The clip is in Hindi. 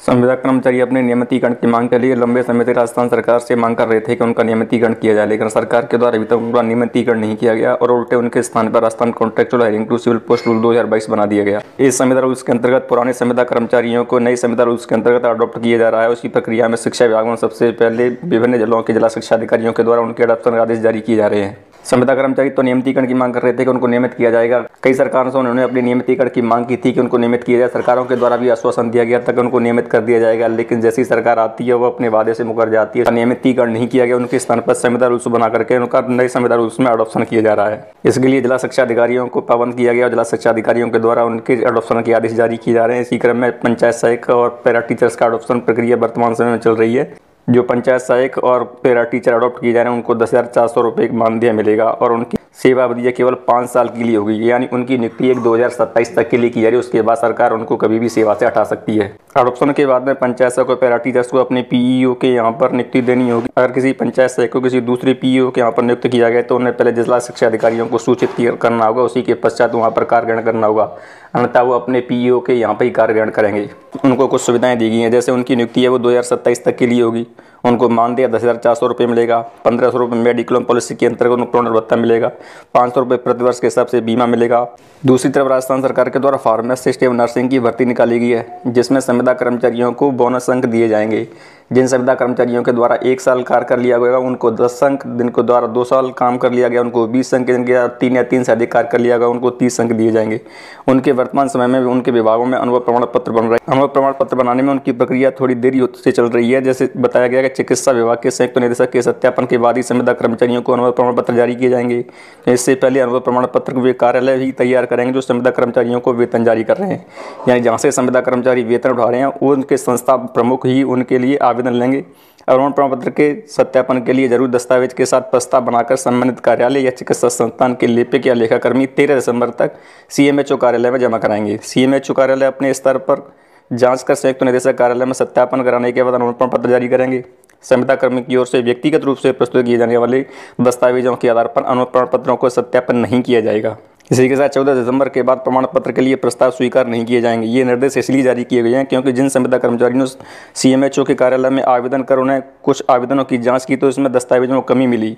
संविदा कर्मचारी अपने नियमितीकरण की मांग के लिए लंबे समय से राजस्थान सरकार से मांग कर रहे थे कि उनका नियमितीकरण किया जाए, लेकिन सरकार के द्वारा अभी तक उनका नियमितीकरण नहीं किया गया और उल्टे उनके स्थान पर Rajasthan contractual hiring to civil post rule 2022 बना दिया गया। इस संविदा रूल्स के अंतर्गत पुराने संविदा कर्मचारियों को नई संविदा रूल्स के अंतर्गत अडॉप्ट किया जा रहा है। उसी प्रक्रिया में शिक्षा विभाग में सबसे पहले विभिन्न जिलों के जिला शिक्षा अधिकारियों के द्वारा उनके अडॉप्शन आदेश जारी किए जा रहे हैं। संविदा कर्मचारी तो नियमितीकरण की मांग कर रहे थे कि उनको नियमित किया जाएगा। कई सरकारों से उन्होंने अपनी नियमितीकरण की मांग की थी कि उनको नियमित किया जाए। सरकारों के द्वारा भी आश्वासन दिया गया था कि उनको नियमित कर दिया जाएगा, लेकिन जैसी सरकार आती है वो अपने वादे से मुकर जाती है। नियमितीकरण नहीं किया गया, उनके स्थान पर संविदा रूल्स बना करके उनका नए संविदा रूल्स में अडॉप्शन किया जा रहा है। इसके लिए जिला शिक्षा अधिकारियों को पाबंद किया गया और जिला शिक्षा अधिकारियों के द्वारा उनके अडॉप्शन के आदेश जारी किए जा रहे हैं। इसी क्रम में पंचायत सहायक और पैरा टीचर्स का अडॉप्शन प्रक्रिया वर्तमान समय में चल रही है। जो पंचायत सहायक और पैरा टीचर अडॉप्ट किए जा रहे हैं उनको 10,400 रुपये मानदेय मिलेगा और उनकी सेवा अवधि केवल 5 साल के लिए होगी, यानी उनकी नियुक्ति 2027 तक के लिए की जा रही है। उसके बाद सरकार उनको कभी भी सेवा से हटा सकती है। अडॉप्शन के बाद में पंचायत सहायक और पैरा टीचर्स को अपने पीईओ के यहाँ पर नियुक्ति देनी होगी। अगर किसी पंचायत सहायक को किसी दूसरी पीईओ के यहाँ पर नियुक्त किया गया तो उन्हें पहले जिला शिक्षा अधिकारियों को सूचित करना होगा, उसी के पश्चात वहाँ पर कार्य ग्रहण करना होगा, अन्यथा वो अपने पीईओ के यहाँ पर ही कार्य ग्रहण करेंगे। उनको कुछ सुविधाएं दी गई हैं, जैसे उनकी नियुक्ति है वो 2027 तक के लिए होगी। उनको मानदेय 10,400 रुपये मिलेगा, 1,500 रुपये मेडिक्लेम पॉलिसी के अंतर्गत उनको पुनर्भत्ता भत्ता मिलेगा, 500 रुपये प्रतिवर्ष के हिसाब से बीमा मिलेगा। दूसरी तरफ राजस्थान सरकार के द्वारा फार्मासिस्ट एवं नर्सिंग की भर्ती निकाली गई है, जिसमें संविदा कर्मचारियों को बोनस अंक दिए जाएंगे। जिन संविदा कर्मचारियों के द्वारा 1 साल कार्य कर लिया गया उनको 10 अंक, जिनको द्वारा 2 साल काम कर लिया गया उनको 20 अंक, जिनके 3 या 3 से अधिक कार्य कर लिया गया उनको 30 अंक दिए जाएंगे। उनके वर्तमान समय में उनके विभागों में अनुभव प्रमाण पत्र बन रहे हैं। अनुभव प्रमाण पत्र बनाने में उनकी प्रक्रिया थोड़ी देरी से चल रही है। जैसे बताया गया कि चिकित्सा विभाग के संयुक्त निदेशक के सत्यापन के बाद ही संविदा कर्मचारियों को अनुभव प्रमाण पत्र जारी किए जाएंगे। इससे पहले अनुभव प्रमाण पत्र वे कार्यालय ही तैयार करेंगे जो संविदा कर्मचारियों को वेतन जारी कर रहे हैं, यानी जहाँ से संविदा कर्मचारी वेतन उठा रहे हैं उनके संस्था प्रमुख ही उनके लिए आवेदन लेंगे। अनुभव प्रमाण पत्र के सत्यापन के लिए जरूरी दस्तावेज के साथ प्रस्ताव बनाकर संबंधित कार्यालय या चिकित्सा संस्थान के लेपिक या लेखाकर्मी 13 दिसंबर तक सीएमएचओ कार्यालय में जमा कराएंगे। सीएमएचओ कार्यालय अपने स्तर पर जांच कर संयुक्त निदेशक कार्यालय में सत्यापन कराने के बाद अनुभव प्रमाण पत्र जारी करेंगे। संविदा कर्मी की ओर से व्यक्तिगत रूप से प्रस्तुत किए जाने वाले दस्तावेजों के आधार पर अनुभव प्रमाण पत्रों को सत्यापन नहीं किया जाएगा। इसी के साथ 14 दिसंबर के बाद प्रमाण पत्र के लिए प्रस्ताव स्वीकार नहीं किए जाएंगे। ये निर्देश इसलिए जारी किए गए हैं क्योंकि जिन संविदा कर्मचारियों ने सीएमएचओ के कार्यालय में आवेदन कर उन्हें कुछ आवेदनों की जांच की तो इसमें दस्तावेजों में कमी मिली